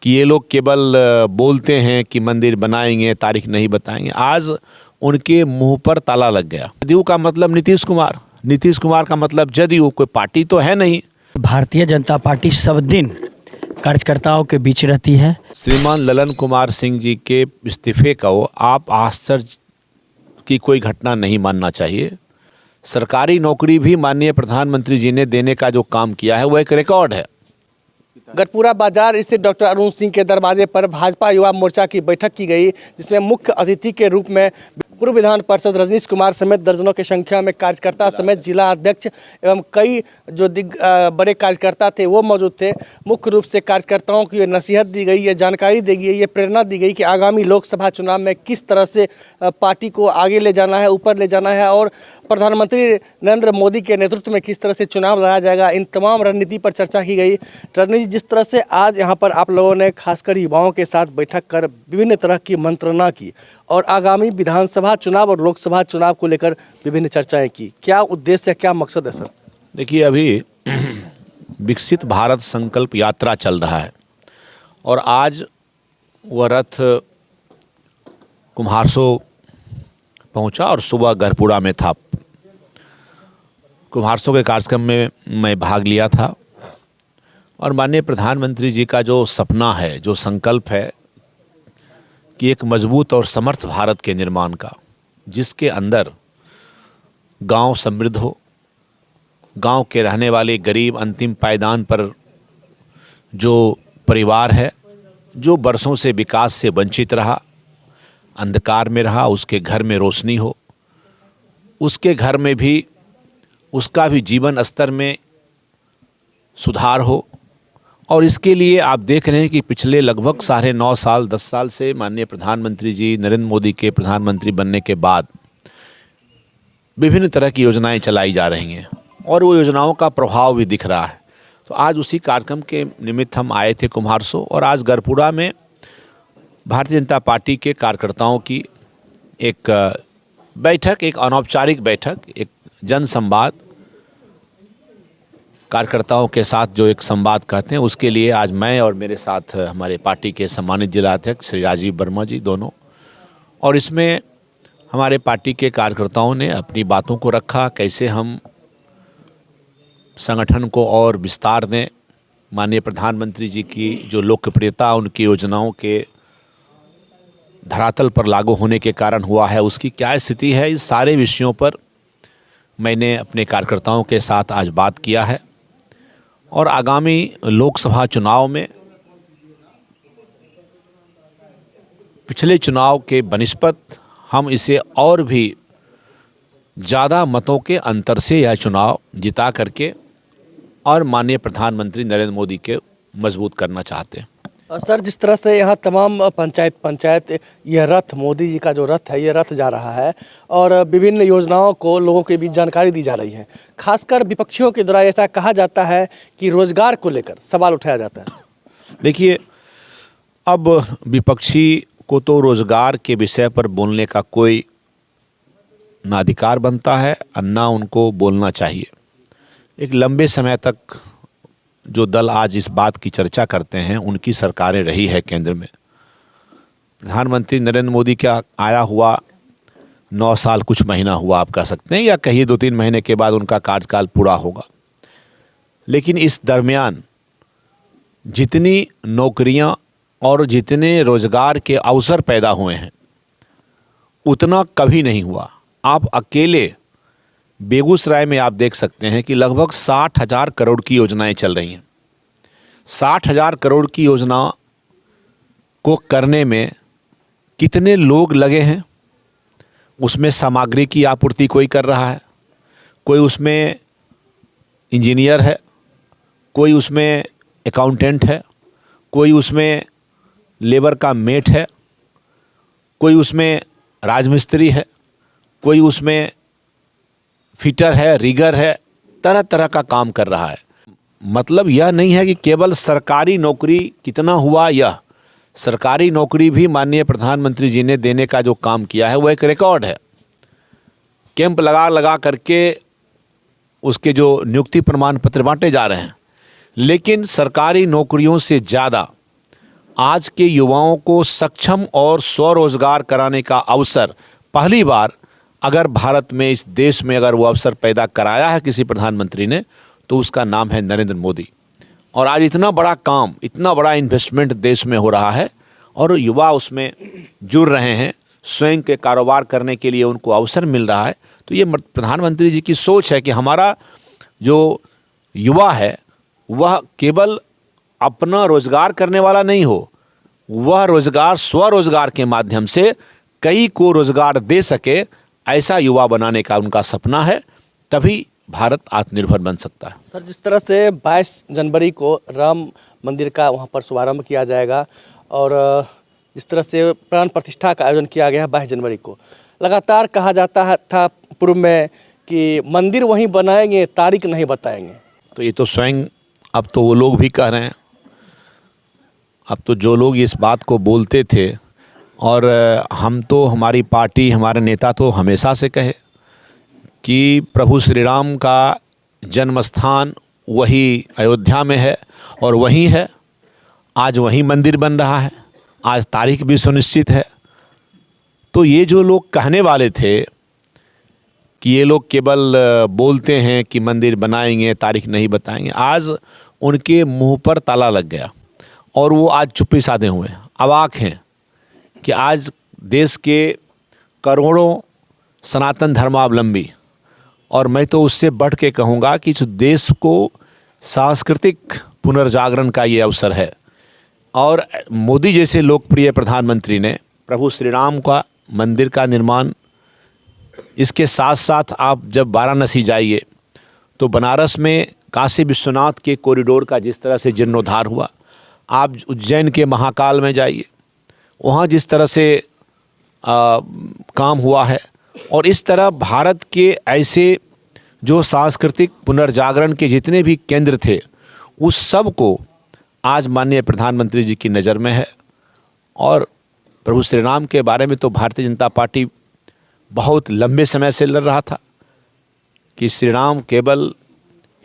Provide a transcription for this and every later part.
कि ये लोग केवल बोलते हैं कि मंदिर बनाएंगे, तारीख नहीं बताएंगे। आज उनके मुंह पर ताला लग गया। जदयू का मतलब नीतीश कुमार, नीतीश कुमार का मतलब जदयू, कोई पार्टी तो है नहीं। भारतीय जनता पार्टी सब दिन कार्यकर्ताओं के बीच रहती है। श्रीमान ललन कुमार सिंह जी के इस्तीफे को आप आश्चर्य की कोई घटना नहीं मानना चाहिए। सरकारी नौकरी भी माननीय प्रधानमंत्री जी ने देने का जो काम किया है वो एक रिकॉर्ड है। गढ़पुरा बाजार स्थित डॉक्टर अरुण सिंह के दरवाजे पर भाजपा युवा मोर्चा की बैठक की गई, जिसमें मुख्य अतिथि के रूप में पूर्व विधान पार्षद रजनीश कुमार समेत दर्जनों की संख्या में कार्यकर्ता समेत जिला अध्यक्ष एवं कई जो बड़े कार्यकर्ता थे वो मौजूद थे। मुख्य रूप से कार्यकर्ताओं को ये नसीहत दी गई, ये जानकारी दी गई, ये प्रेरणा दी गई कि आगामी लोकसभा चुनाव में किस तरह से पार्टी को आगे ले जाना है, ऊपर ले जाना है और प्रधानमंत्री नरेंद्र मोदी के नेतृत्व में किस तरह से चुनाव लड़ा जाएगा। इन तमाम रणनीति पर चर्चा की गई। रणनीति जिस तरह से आज यहाँ पर आप लोगों ने खासकर युवाओं के साथ बैठक कर विभिन्न तरह की मंत्रणा की और आगामी विधानसभा चुनाव और लोकसभा चुनाव को लेकर विभिन्न चर्चाएं की, क्या उद्देश्य है, क्या मकसद है सर? देखिए, अभी विकसित भारत संकल्प यात्रा चल रहा है और आज वह रथ कुम्हारसो पहुंचा और सुबह गढ़पुरा में था। कुम्हारसो के कार्यक्रम में मैं भाग लिया था और माननीय प्रधानमंत्री जी का जो सपना है, जो संकल्प है कि एक मजबूत और समर्थ भारत के निर्माण का, जिसके अंदर गांव समृद्ध हो, गांव के रहने वाले गरीब अंतिम पायदान पर जो परिवार है, जो बरसों से विकास से वंचित रहा, अंधकार में रहा, उसके घर में रोशनी हो, उसके घर में भी उसका भी जीवन स्तर में सुधार हो। और इसके लिए आप देख रहे हैं कि पिछले लगभग 9.5 साल 10 साल से माननीय प्रधानमंत्री जी नरेंद्र मोदी के प्रधानमंत्री बनने के बाद विभिन्न तरह की योजनाएं चलाई जा रही हैं और वो योजनाओं का प्रभाव भी दिख रहा है। तो आज उसी कार्यक्रम के निमित्त हम आए थे कुम्हारसो और आज गढ़पुरा में भारतीय जनता पार्टी के कार्यकर्ताओं की एक बैठक, एक अनौपचारिक बैठक, एक जन संवाद, कार्यकर्ताओं के साथ जो एक संवाद कहते हैं, उसके लिए आज मैं और मेरे साथ हमारे पार्टी के सम्मानित जिला अध्यक्ष श्री राजीव वर्मा जी दोनों, और इसमें हमारे पार्टी के कार्यकर्ताओं ने अपनी बातों को रखा, कैसे हम संगठन को और विस्तार दें, माननीय प्रधानमंत्री जी की जो लोकप्रियता उनकी योजनाओं के धरातल पर लागू होने के कारण हुआ है, उसकी क्या स्थिति है। इस सारे विषयों पर मैंने अपने कार्यकर्ताओं के साथ आज बात किया है और आगामी लोकसभा चुनाव में पिछले चुनाव के बनिस्पत हम इसे और भी ज़्यादा मतों के अंतर से यह चुनाव जिता करके और माननीय प्रधानमंत्री नरेंद्र मोदी के मजबूत करना चाहते हैं। सर, जिस तरह से यहाँ तमाम पंचायत यह रथ, मोदी जी का जो रथ है, ये रथ जा रहा है और विभिन्न योजनाओं को लोगों के बीच जानकारी दी जा रही है। खासकर विपक्षियों के द्वारा ऐसा कहा जाता है कि रोजगार को लेकर सवाल उठाया जाता है। देखिए, अब विपक्षी को तो रोजगार के विषय पर बोलने का कोई ना अधिकार बनता है और ना उनको बोलना चाहिए। एक लंबे समय तक जो दल आज इस बात की चर्चा करते हैं, उनकी सरकारें रही है केंद्र में। प्रधानमंत्री नरेंद्र मोदी का आया हुआ 9 साल कुछ महीना हुआ आप कह सकते हैं, या कहिए 2-3 महीने के बाद उनका कार्यकाल पूरा होगा। लेकिन इस दरमियान जितनी नौकरियां और जितने रोजगार के अवसर पैदा हुए हैं, उतना कभी नहीं हुआ। आप अकेले बेगूसराय में आप देख सकते हैं कि लगभग 60,000 करोड़ की योजनाएं चल रही हैं। 60,000 करोड़ की योजना को करने में कितने लोग लगे हैं? उसमें सामग्री की आपूर्ति कोई कर रहा है, कोई उसमें इंजीनियर है, कोई उसमें अकाउंटेंट है, कोई उसमें लेबर का मेट है, कोई उसमें राजमिस्त्री है, कोई उसमें फिटर है, रिगर है, तरह तरह का काम कर रहा है। मतलब यह नहीं है कि केवल सरकारी नौकरी कितना हुआ, यह सरकारी नौकरी भी माननीय प्रधानमंत्री जी ने देने का जो काम किया है वो एक रिकॉर्ड है। कैंप लगा लगा करके उसके जो नियुक्ति प्रमाण पत्र बांटे जा रहे हैं, लेकिन सरकारी नौकरियों से ज़्यादा आज के युवाओं को सक्षम और स्वरोजगार कराने का अवसर पहली बार अगर भारत में, इस देश में अगर वो अवसर पैदा कराया है किसी प्रधानमंत्री ने, तो उसका नाम है नरेंद्र मोदी। और आज इतना बड़ा काम, इतना बड़ा इन्वेस्टमेंट देश में हो रहा है और युवा उसमें जुड़ रहे हैं, स्वयं के कारोबार करने के लिए उनको अवसर मिल रहा है। तो ये प्रधानमंत्री जी की सोच है कि हमारा जो युवा है वह केवल अपना रोजगार करने वाला नहीं हो, वह रोजगार स्वरोजगार के माध्यम से कई को रोजगार दे सके, ऐसा युवा बनाने का उनका सपना है। तभी भारत आत्मनिर्भर बन सकता है। सर, जिस तरह से 22 जनवरी को राम मंदिर का वहाँ पर शुभारंभ किया जाएगा और जिस तरह से प्राण प्रतिष्ठा का आयोजन किया गया है 22 जनवरी को, लगातार कहा जाता था पूर्व में कि मंदिर वहीं बनाएंगे, तारीख नहीं बताएंगे। तो ये तो स्वयं अब तो वो लोग भी कह रहे हैं। अब तो जो लोग इस बात को बोलते थे, और हम तो, हमारी पार्टी, हमारे नेता तो हमेशा से कहे कि प्रभु श्री राम का जन्म स्थान वही अयोध्या में है और वहीं है। आज वहीं मंदिर बन रहा है, आज तारीख भी सुनिश्चित है। तो ये जो लोग कहने वाले थे कि ये लोग केवल बोलते हैं कि मंदिर बनाएंगे, तारीख नहीं बताएंगे, आज उनके मुंह पर ताला लग गया और वो आज चुप्पी साधे हुए हैं, अवाक हैं कि आज देश के करोड़ों सनातन धर्मावलंबी, और मैं तो उससे बढ़ के कहूँगा कि इस देश को सांस्कृतिक पुनर्जागरण का ये अवसर है। और मोदी जैसे लोकप्रिय प्रधानमंत्री ने प्रभु श्री राम का मंदिर का निर्माण, इसके साथ साथ आप जब वाराणसी जाइए तो बनारस में काशी विश्वनाथ के कॉरिडोर का जिस तरह से जीर्णोद्धार हुआ, आप उज्जैन के महाकाल में जाइए, वहाँ जिस तरह से काम हुआ है, और इस तरह भारत के ऐसे जो सांस्कृतिक पुनर्जागरण के जितने भी केंद्र थे, उस सब को आज माननीय प्रधानमंत्री जी की नज़र में है। और प्रभु श्री राम के बारे में तो भारतीय जनता पार्टी बहुत लंबे समय से लड़ रहा था कि श्री राम केवल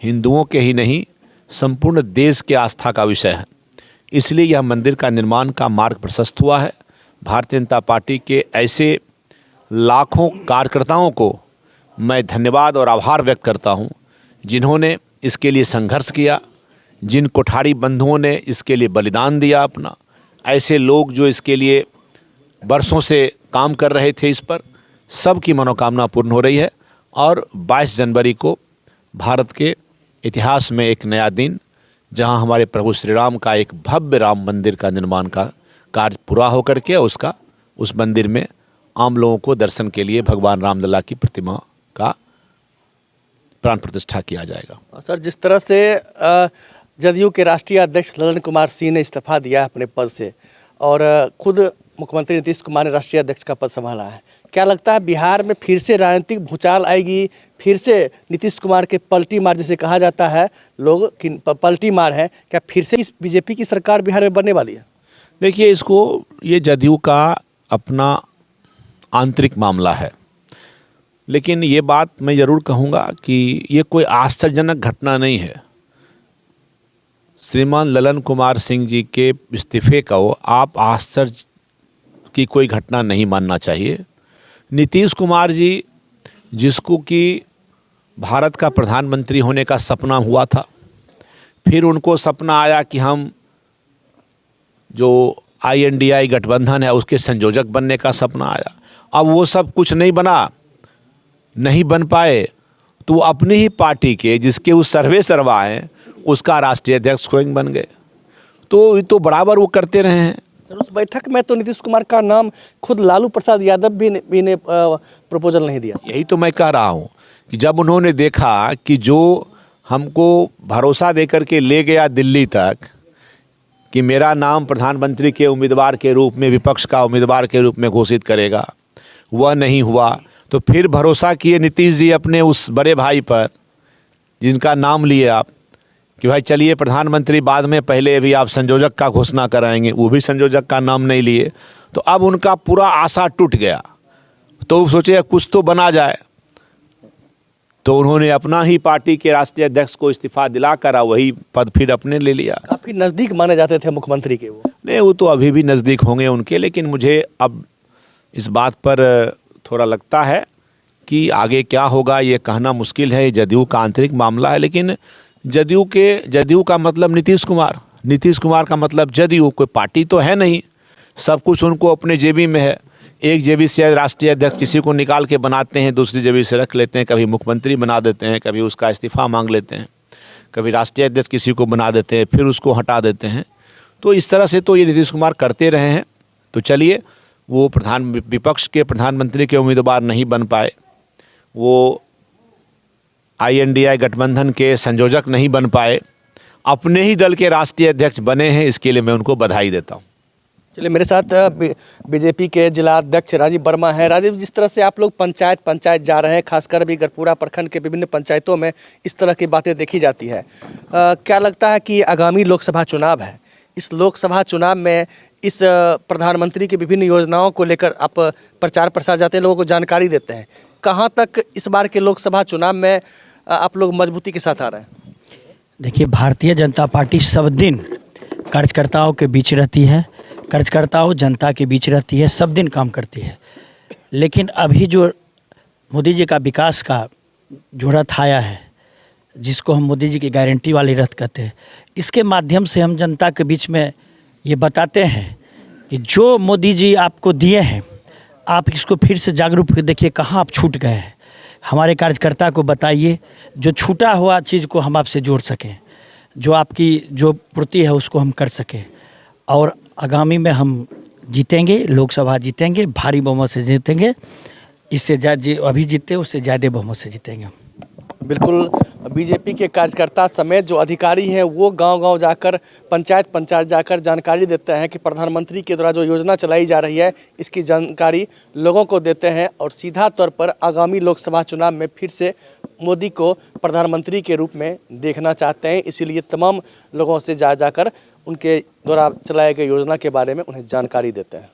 हिंदुओं के ही नहीं, संपूर्ण देश के आस्था का विषय है। इसलिए यह मंदिर का निर्माण का मार्ग प्रशस्त हुआ है। भारतीय जनता पार्टी के ऐसे लाखों कार्यकर्ताओं को मैं धन्यवाद और आभार व्यक्त करता हूं, जिन्होंने इसके लिए संघर्ष किया, जिन कोठारी बंधुओं ने इसके लिए बलिदान दिया अपना, ऐसे लोग जो इसके लिए बरसों से काम कर रहे थे, इस पर सबकी मनोकामना पूर्ण हो रही है। और 22 जनवरी को भारत के इतिहास में एक नया दिन, जहां हमारे प्रभु श्री राम का एक भव्य राम मंदिर का निर्माण का कार्य पूरा होकर के उस मंदिर में आम लोगों को दर्शन के लिए भगवान रामलला की प्रतिमा का प्राण प्रतिष्ठा किया जाएगा। सर, जिस तरह से जदयू के राष्ट्रीय अध्यक्ष ललन कुमार सिंह ने इस्तीफा दिया है अपने पद से और खुद मुख्यमंत्री नीतीश कुमार ने राष्ट्रीय अध्यक्ष का पद संभाला है, क्या लगता है बिहार में फिर से राजनीतिक भूचाल आएगी? फिर से नीतीश कुमार के पलटी मार, जिसे कहा जाता है लोग कि पलटी मार है, क्या फिर से इस बीजेपी की सरकार बिहार में बनने वाली है? देखिए, इसको, ये जदयू का अपना आंतरिक मामला है, लेकिन ये बात मैं ज़रूर कहूँगा कि ये कोई आश्चर्यजनक घटना नहीं है। श्रीमान ललन कुमार सिंह जी के इस्तीफे को आप आश्चर्य की कोई घटना नहीं मानना चाहिए। नीतीश कुमार जी, जिसको कि भारत का प्रधानमंत्री होने का सपना हुआ था, फिर उनको सपना आया कि हम जो INDI गठबंधन है उसके संयोजक बनने का सपना आया। अब वो सब कुछ नहीं बन पाए, तो अपनी ही पार्टी के, जिसके वो सर्वे सर्वा हैं, उसका राष्ट्रीय अध्यक्ष स्वयं बन गए। तो ये तो बराबर वो करते रहे हैं। उस बैठक में तो नीतीश कुमार का नाम खुद लालू प्रसाद यादव भी ने प्रपोजल नहीं दिया। यही तो मैं कह रहा हूँ कि जब उन्होंने देखा कि जो हमको भरोसा देकर के ले गया दिल्ली तक कि मेरा नाम प्रधानमंत्री के उम्मीदवार के रूप में, विपक्ष का उम्मीदवार के रूप में घोषित करेगा, वह नहीं हुआ, तो फिर भरोसा किए नीतीश जी अपने उस बड़े भाई पर, जिनका नाम लिए आप कि भाई चलिए प्रधानमंत्री बाद में, पहले भी आप संयोजक का घोषणा कराएंगे, वो भी संयोजक का नाम नहीं लिए। तो अब उनका पूरा आशा टूट गया, तो सोचे कुछ तो बना जाए। तो उन्होंने अपना ही पार्टी के राष्ट्रीय अध्यक्ष को इस्तीफा दिलाकर वही पद फिर अपने ले लिया। काफी नजदीक माने जाते थे मुख्यमंत्री के वो। नहीं, वो तो अभी भी नज़दीक होंगे उनके, लेकिन मुझे अब इस बात पर थोड़ा लगता है कि आगे क्या होगा ये कहना मुश्किल है। जदयू का आंतरिक मामला है, लेकिन जदयू का मतलब नीतीश कुमार का मतलब जदयू, कोई पार्टी तो है नहीं। सब कुछ उनको अपने जेबी में है। एक जेबी से राष्ट्रीय अध्यक्ष किसी को निकाल के बनाते हैं, दूसरी जेबी से रख लेते हैं, कभी मुख्यमंत्री बना देते हैं, कभी उसका इस्तीफा मांग लेते हैं, कभी राष्ट्रीय अध्यक्ष किसी को बना देते हैं, फिर उसको हटा देते हैं। तो इस तरह से तो ये नीतीश कुमार करते रहे हैं। तो चलिए, वो विपक्ष के प्रधानमंत्री के उम्मीदवार नहीं बन पाए, वो INDI गठबंधन के संयोजक नहीं बन पाए, अपने ही दल के राष्ट्रीय अध्यक्ष बने हैं, इसके लिए मैं उनको बधाई देता हूँ। चलिए, मेरे साथ बीजेपी के जिला अध्यक्ष राजीव वर्मा हैं। राजीव, जिस तरह से आप लोग पंचायत जा रहे हैं, खासकर अभी गढ़पुरा प्रखंड के विभिन्न पंचायतों में इस तरह की बातें देखी जाती है, क्या लगता है कि आगामी लोकसभा चुनाव है, इस लोकसभा चुनाव में इस प्रधानमंत्री की विभिन्न योजनाओं को लेकर आप प्रचार प्रसार जाते हैं, लोगों को जानकारी देते हैं, कहाँ तक इस बार के लोकसभा चुनाव में आप लोग मजबूती के साथ आ रहे हैं? देखिए, भारतीय जनता पार्टी सब दिन कार्यकर्ताओं के बीच रहती है, कार्यकर्ताओं जनता के बीच रहती है, सब दिन काम करती है। लेकिन अभी जो मोदी जी का विकास का जो रथ आया है, जिसको हम मोदी जी की गारंटी वाली रथ कहते हैं, इसके माध्यम से हम जनता के बीच में ये बताते हैं कि जो मोदी जी आपको दिए हैं, आप इसको फिर से जागरूक देखिए कहाँ आप छूट गए हैं। हमारे कार्यकर्ता को बताइए, जो छूटा हुआ चीज़ को हम आपसे जोड़ सकें, जो आपकी जो पूर्ति है उसको हम कर सकें, और आगामी में हम जीतेंगे, लोकसभा जीतेंगे, भारी बहुमत से जीतेंगे। इससे ज़्यादा अभी जीते उससे ज़्यादा बहुमत से जीतेंगे। बिल्कुल, बीजेपी के कार्यकर्ता समेत जो अधिकारी हैं वो गांव-गांव जाकर, पंचायत जाकर जानकारी देते हैं कि प्रधानमंत्री के द्वारा जो योजना चलाई जा रही है, इसकी जानकारी लोगों को देते हैं, और सीधा तौर पर आगामी लोकसभा चुनाव में फिर से मोदी को प्रधानमंत्री के रूप में देखना चाहते हैं। इसीलिए तमाम लोगों से जाकर उनके द्वारा चलाए गए योजना के बारे में उन्हें जानकारी देते हैं।